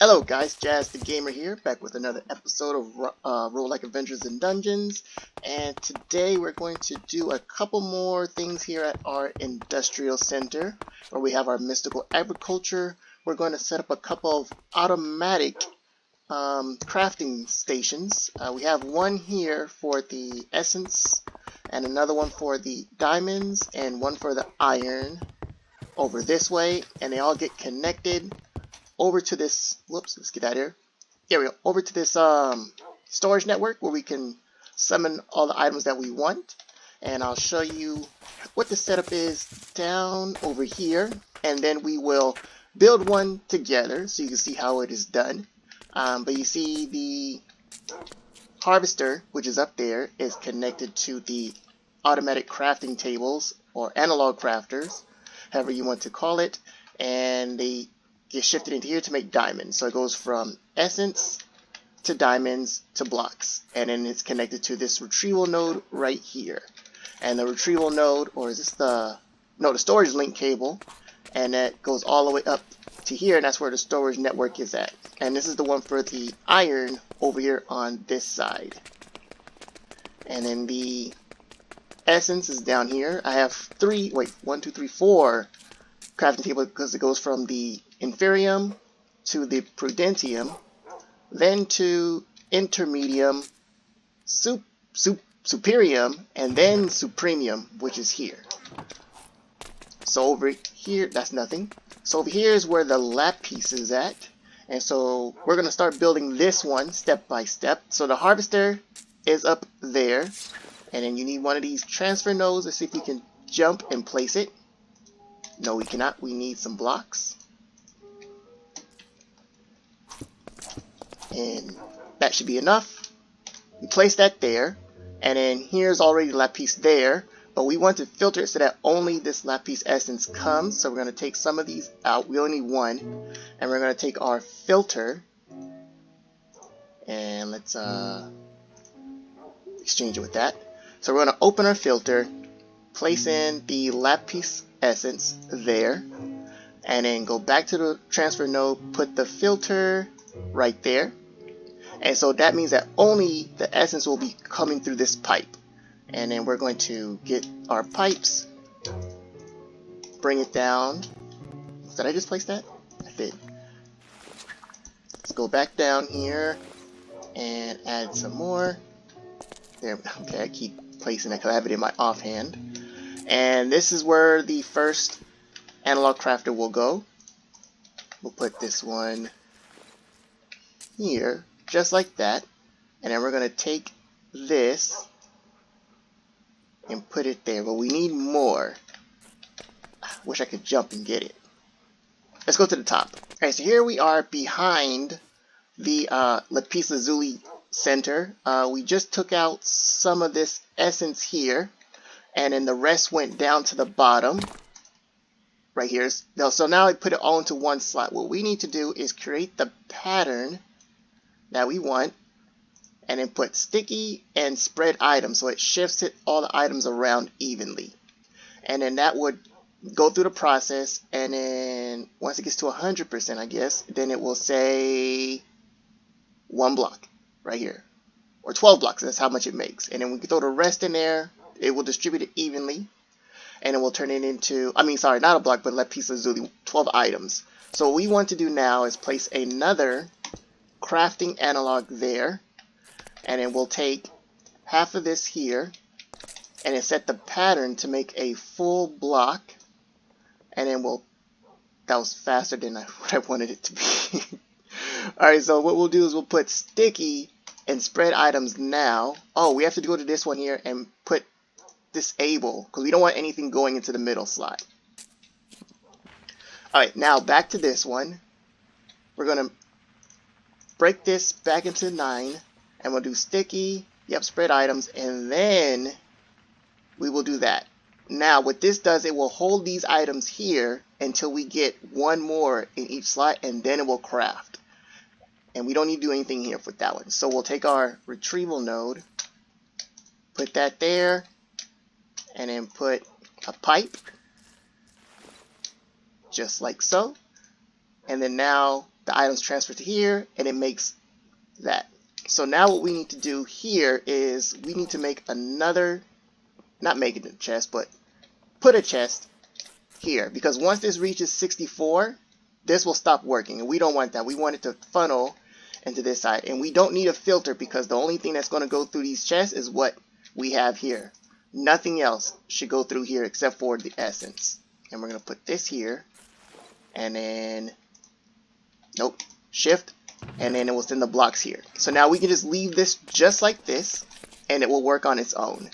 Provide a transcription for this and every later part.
Hello guys, Jazz the Gamer here, back with another episode of Roguelike Adventures in Dungeons, and today we're going to do a couple more things here at our industrial center, where we have our mystical agriculture. We're going to set up a couple of automatic crafting stations. We have one here for the essence, and another one for the diamonds, and one for the iron over this way, and they all get connected over to this, whoops, let's get out of here. Here we go, over to this storage network where we can summon all the items that we want. And I'll show you what the setup is down over here, and then we will build one together so you can see how it is done. But you see the harvester, which is up there, is connected to the automatic crafting tables or analog crafters, however you want to call it, and they get shifted into here to make diamonds. So it goes from essence to diamonds to blocks, and then it's connected to this retrieval node right here. And the retrieval node, or is this the storage link cable, and that goes all the way up to here, and that's where the storage network is at. And this is the one for the iron over here on this side. And then the essence is down here. I have four crafting tables because it goes from the inferium to the prudentium, then to intermedium, superium, and then supremium, which is here. So over here, that's nothing. So over here is where the lap piece is at, and so we're going to start building this one step by step. So the harvester is up there, and then you need one of these transfer nodes. Let's see if we can jump and place it. No, we cannot. We need some blocks. And that should be enough. We place that there. And then here's already the lapis there. But we want to filter it so that only this lapis essence comes. So we're going to take some of these out. We only need one. And we're going to take our filter. And let's exchange it with that. So we're going to open our filter. Place in the lapis essence there, and then go back to the transfer node, put the filter right there, and so that means that only the essence will be coming through this pipe. And then we're going to get our pipes, bring it down. Did I just place that? I did. Let's go back down here and add some more. There. Okay, I keep placing that because I have it in my offhand. And this is where the first analog crafter will go. We'll put this one here, just like that. And then we're going to take this and put it there. But we need more. I wish I could jump and get it. Let's go to the top. Alright, so here we are behind the lapis lazuli center. We just took out some of this essence here, and then the rest went down to the bottom right here. So now I put it all into one slot. What we need to do is create the pattern that we want, and then put sticky and spread items, so it shifts all the items around evenly. And then that would go through the process, and then once it gets to 100%, I guess, then it will say 1 block right here, or 12 blocks. That's how much it makes. And then we can throw the rest in there. It will distribute it evenly, and it will turn it into, not a block, but lapis lazuli, 12 items. So what we want to do now is place another crafting analog there, and then we'll take half of this here, and then set the pattern to make a full block, and then that was faster than what I wanted it to be. Alright, so what we'll do is we'll put sticky and spread items now. Oh, we have to go to this one here and put disable, because we don't want anything going into the middle slot. Alright, now back to this one. We're going to break this back into 9, and we'll do sticky, spread items, and then we will do that. Now what this does, it will hold these items here until we get one more in each slot, and then it will craft. And we don't need to do anything here with that one. So we'll take our retrieval node, put that there, and then put a pipe, just like so. And then now the items transfer to here, and it makes that. So now what we need to do here is we need to make another, not make it a chest, but put a chest here, because once this reaches 64, this will stop working, and we don't want that. We want it to funnel into this side, and we don't need a filter because the only thing that's going to go through these chests is what we have here. Nothing else should go through here except for the essence. And we're going to put this here, and then nope, shift, and then it will send the blocks here. So now we can just leave this just like this, and it will work on its own.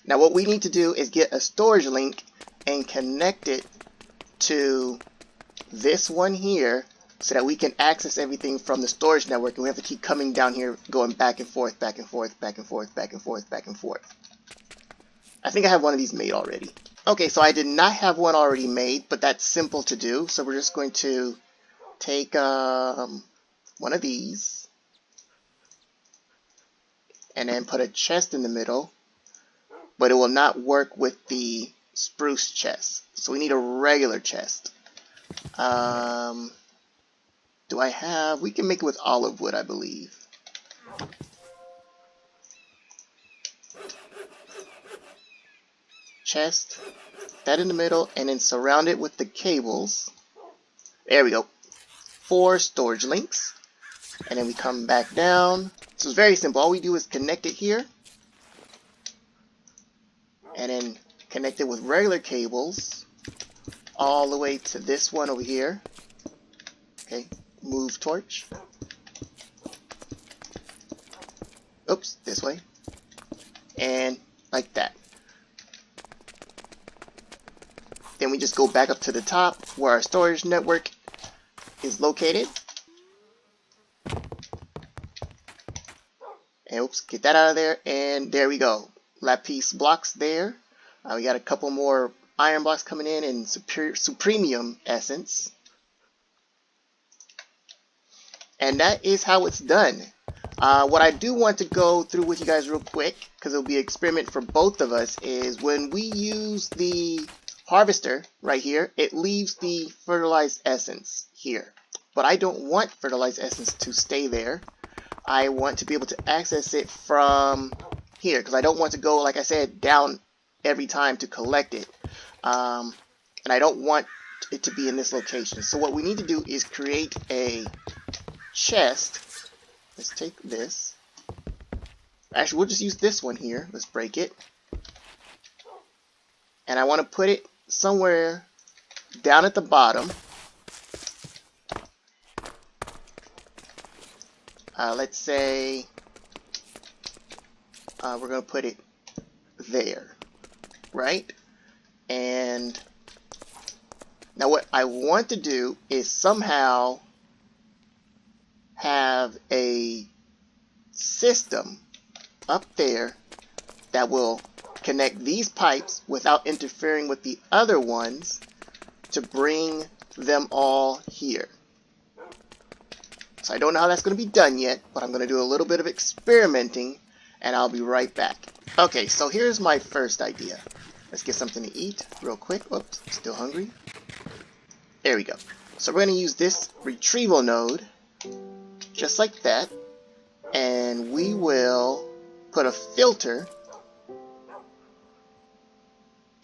Now what we need to do is get a storage link and connect it to this one here so that we can access everything from the storage network, and we have to keep coming down here going back and forth, back and forth, back and forth, back and forth, back and forth. I think I have one of these made already. Okay, so I did not have one already made, but that's simple to do. So we're just going to take one of these and then put a chest in the middle, but it will not work with the spruce chest. So we need a regular chest. Do I have, we can make it with olive wood, I believe. Chest, that in the middle, and then surround it with the cables. There we go. 4 storage links. And then we come back down. So it's very simple. All we do is connect it here. And then connect it with regular cables all the way to this one over here. Okay, move torch. Oops, this way. And like that. Then we just go back up to the top where our storage network is located. And oops, get that out of there, and there we go. Lapis blocks there. We got a couple more iron blocks coming in and supremium essence. And that is how it's done. What I do want to go through with you guys real quick, because it'll be an experiment for both of us, is when we use the harvester right here, it leaves the fertilized essence here. But I don't want fertilized essence to stay there. I want to be able to access it from here, because I don't want to go, like I said, down every time to collect it. And I don't want it to be in this location. So what we need to do is create a chest. Let's take this. Actually, we'll just use this one here. Let's break it. And I want to put it somewhere down at the bottom. Let's say we're going to put it there, right? And now what I want to do is somehow have a system up there that will connect these pipes without interfering with the other ones to bring them all here. So I don't know how that's going to be done yet, but I'm going to do a little bit of experimenting, and I'll be right back. Okay, so here's my first idea. Let's get something to eat real quick. Oops, still hungry. There we go. So we're going to use this retrieval node, just like that, and we will put a filter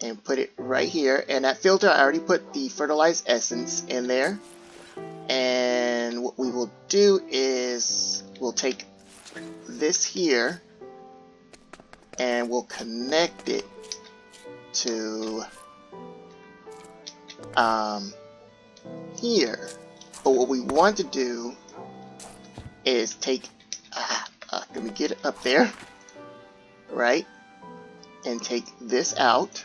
and put it right here. And that filter, I already put the fertilized essence in there. And what we will do is we'll take this here and we'll connect it to here. But what we want to do is take let me get it up there, right, and take this out,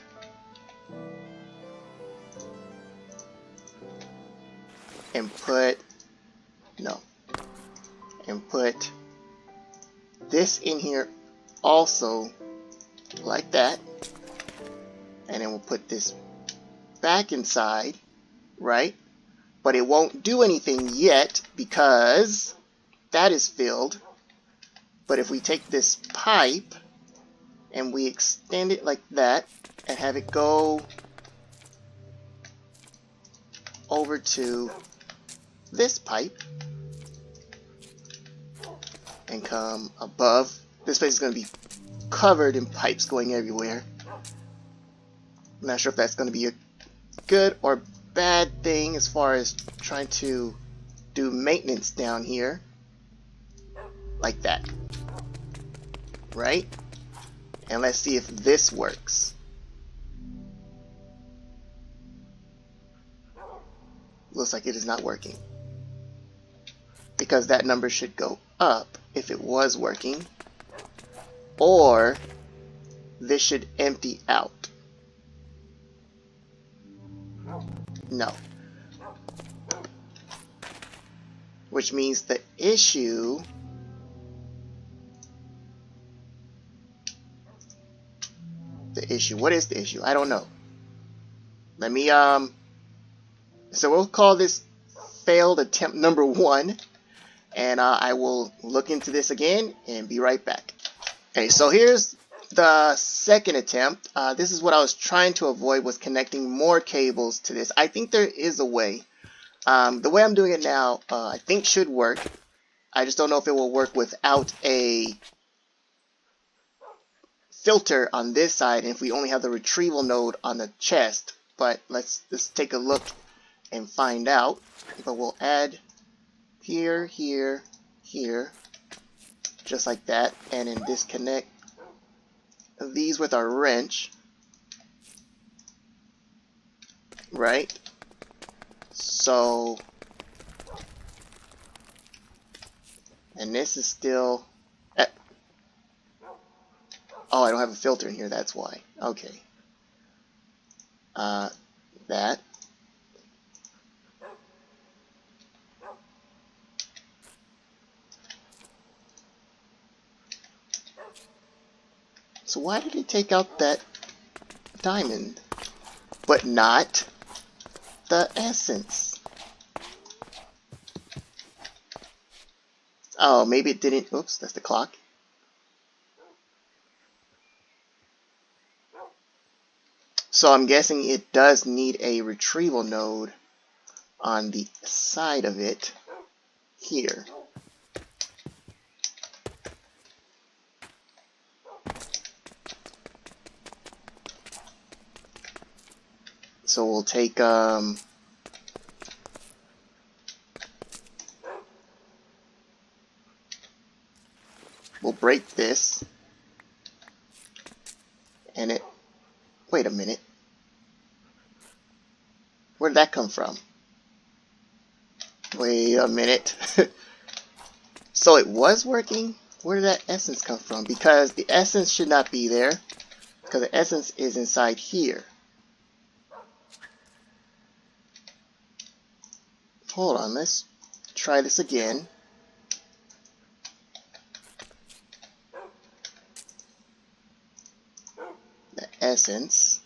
and put this in here also, like that, and then we'll put this back inside, right? But it won't do anything yet because that is filled. But if we take this pipe and we extend it like that and have it go over to this pipe and come above. This place is going to be covered in pipes going everywhere. I'm not sure if that's going to be a good or bad thing as far as trying to do maintenance down here. Like that. Right? And let's see if this works. Looks like it is not working. Because that number should go up if it was working. Or this should empty out. No. Which means the issue what is the issue? I don't know. Let me so we'll call this failed attempt number 1, and I will look into this again and be right back. Okay, so here's the second attempt. This is what I was trying to avoid, was connecting more cables to this. I think there is a way. The way I'm doing it now, I think should work. I just don't know if it will work without a filter on this side, and if we only have the retrieval node on the chest. But let's take a look and find out. But we'll add here, here, here, just like that, and then disconnect these with our wrench, right? So, and this is still oh, I don't have a filter in here, that's why. Okay. That. So why did it take out that diamond, but not the essence? Oh, maybe it didn't. Oops, that's the clock. So I'm guessing it does need a retrieval node on the side of it here. So we'll take we'll break this, and it, wait a minute, where did that come from? Wait a minute. So it was working? Where did that essence come from? Because the essence should not be there, because the essence is inside here. Hold on, let's try this again. The essence.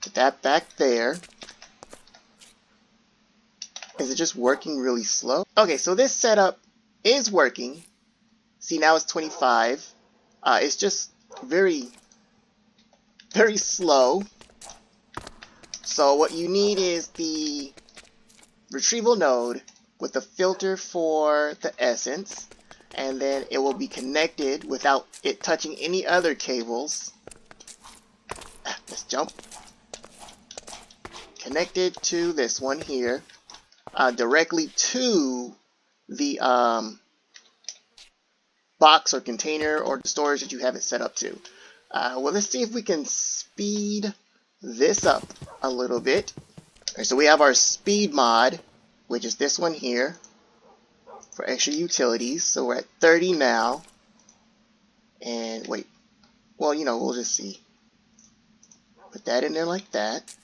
Put that back there. Is it just working really slow? Okay, so this setup is working. See, now it's 25. It's just very slow. So what you need is the retrieval node with a filter for the essence, and then it will be connected without it touching any other cables. Let's jump. Connected to this one here, directly to the box or container or the storage that you have it set up to. Well, let's see if we can speed this up a little bit. Right, so we have our speed mod, which is this one here, for extra utilities. So we're at 30 now. And wait, well, you know, we'll just see. Put that in there like that.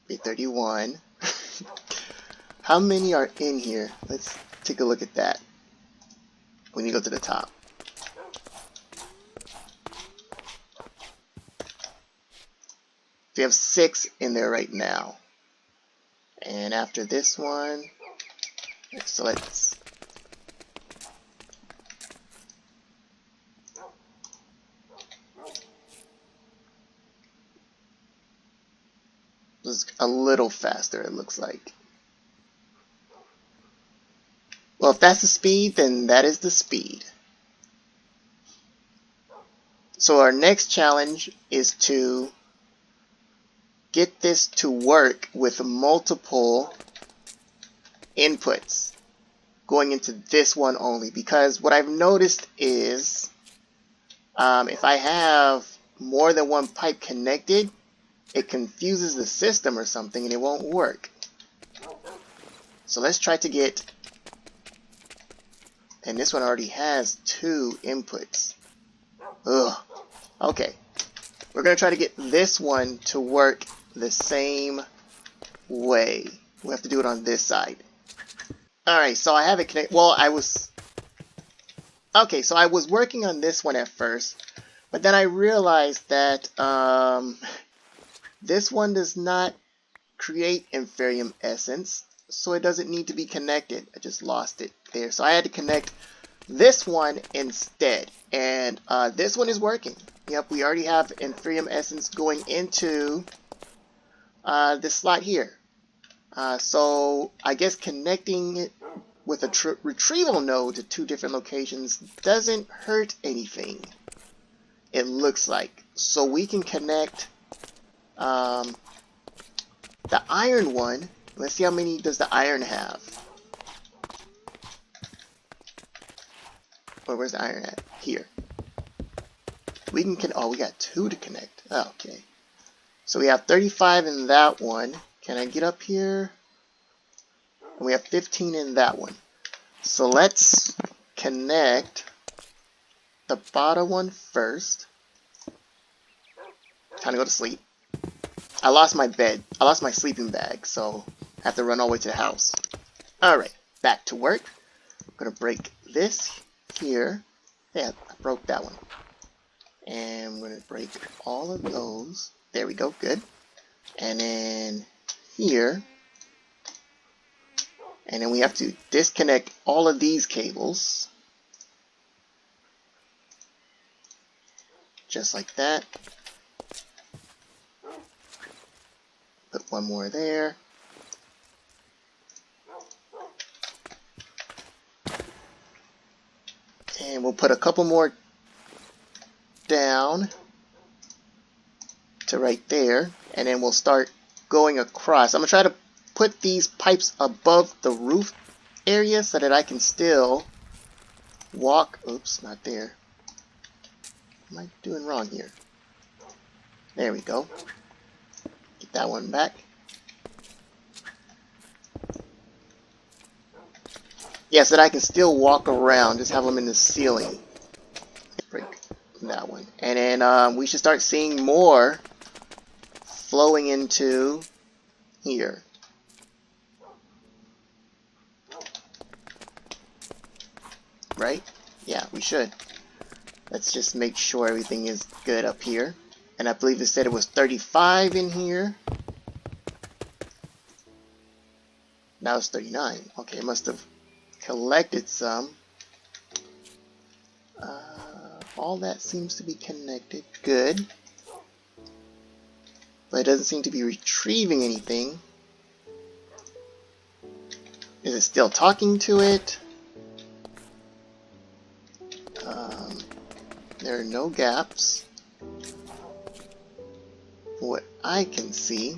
Be 31. How many are in here? Let's take a look at that when you go to the top. We have 6 in there right now. And after this one, so let's was a little faster, it looks like. Well, if that's the speed, then that is the speed. So our next challenge is to get this to work with multiple inputs going into this one only, because what I've noticed is if I have more than one pipe connected, it confuses the system or something and it won't work. So let's try to get, and this one already has 2 inputs. Ugh. Okay, we're going to try to get this one to work the same way. We have to do it on this side. Alright, so I have it connected. Well, okay, so I was working on this one at first, but then I realized that this one does not create Inferium Essence, so it doesn't need to be connected. I just lost it there. So I had to connect this one instead, and this one is working. Yep, we already have Inferium Essence going into this slot here. So I guess connecting it with a Retrieval Node to 2 different locations doesn't hurt anything, it looks like. So we can connect the iron one. Let's see how many does the iron have. Or where's the iron at? Here. We can oh, we got 2 to connect. Oh, okay. So we have 35 in that one. Can I get up here? And we have 15 in that one. So let's connect the bottom one first. Time to go to sleep. I lost my bed. I lost my sleeping bag, so I have to run all the way to the house. Alright, back to work. I'm going to break this here. Yeah, I broke that one. And I'm going to break all of those. There we go, good. And then here. And then we have to disconnect all of these cables. Just like that. Put one more there. And we'll put a couple more down to right there. And then we'll start going across. I'm going to try to put these pipes above the roof area so that I can still walk. Oops, not there. What am I doing wrong here? There we go. Get that one back. Yeah, so that I can still walk around, just have them in the ceiling. Break that one. And then we should start seeing more flowing into here. Right? Yeah, we should. Let's just make sure everything is good up here. And I believe it said it was 35 in here. Now it's 39. Okay, it must have collected some. All that seems to be connected. Good. But it doesn't seem to be retrieving anything. Is it still talking to it? There are no gaps. What I can see.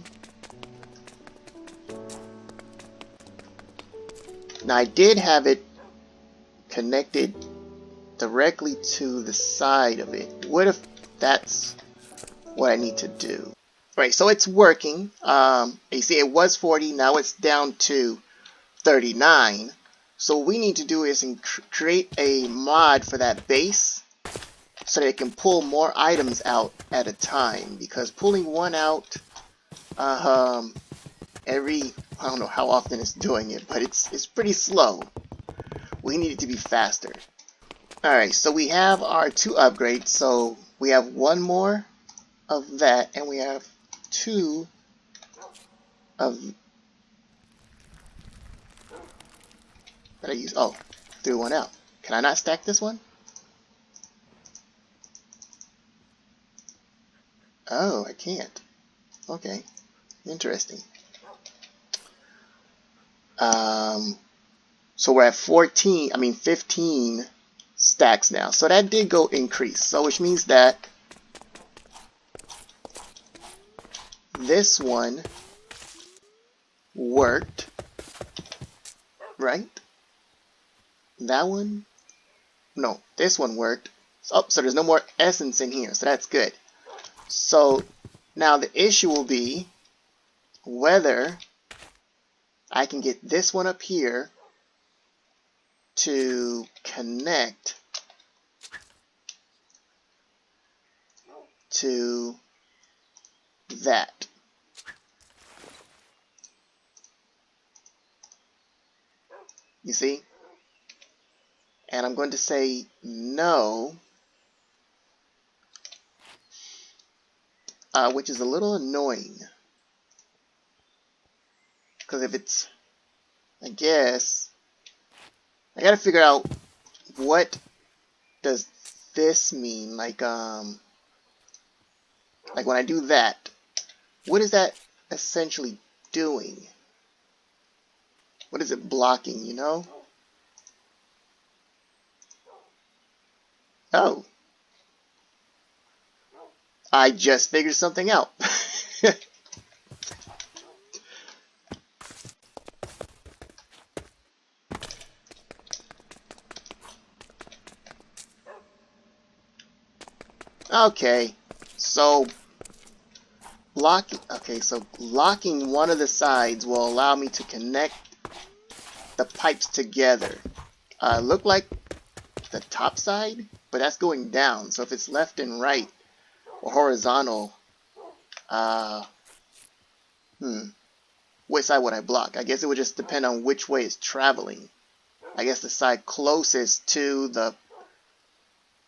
Now I did have it connected directly to the side of it. What if that's what I need to do? Right, so it's working. You see it was 40, now it's down to 39. So what we need to do is create a mod for that base so that it can pull more items out at a time, because pulling one out every, I don't know how often it's doing it, but it's pretty slow. We need it to be faster. Alright, so we have our 2 upgrades, so we have 1 more of that, and we have 2 of that I use. Oh, threw one out. Can I not stack this one? Oh, I can't. Okay. Interesting. So we're at 15 stacks now. So that did go increase. So which means that this one worked, right? That one? No, this one worked. Oh, so there's no more essence in here, so that's good. So now the issue will be whether I can get this one up here to connect to that. You see? And I'm going to say no, which is a little annoying. Because if it's, I guess, I gotta figure out what does this mean. Like when I do that, what is that essentially doing? What is it blocking, you know? Oh. I just figured something out. Okay, so locking one of the sides will allow me to connect the pipes together. Look like the top side, but that's going down. So if it's left and right or horizontal, which side would I block? I guess it would just depend on which way it's traveling. I guess the side closest to the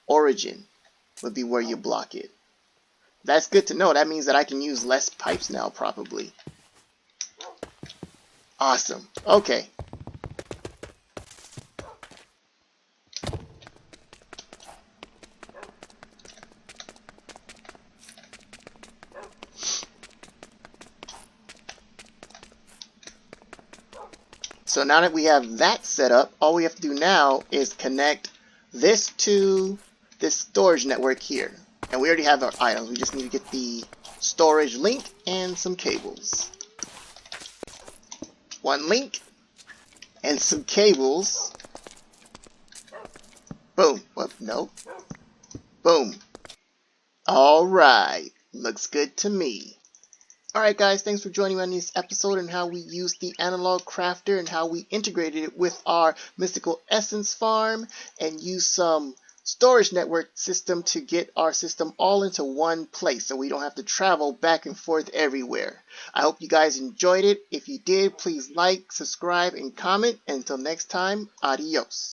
origin would be where you block it. That's good to know. That means that I can use less pipes now, probably. Awesome. Okay. So now that we have that set up, all we have to do now is connect this to this storage network here. And we already have our items. We just need to get the storage link and some cables. One link and some cables. Boom. Whoop, no. Boom. Alright. Looks good to me. Alright guys, thanks for joining me on this episode and how we used the analog crafter and how we integrated it with our mystical essence farm and used some storage network system to get our system all into one place so we don't have to travel back and forth everywhere. I hope you guys enjoyed it. If you did, please like, subscribe, and comment. Until next time, adios.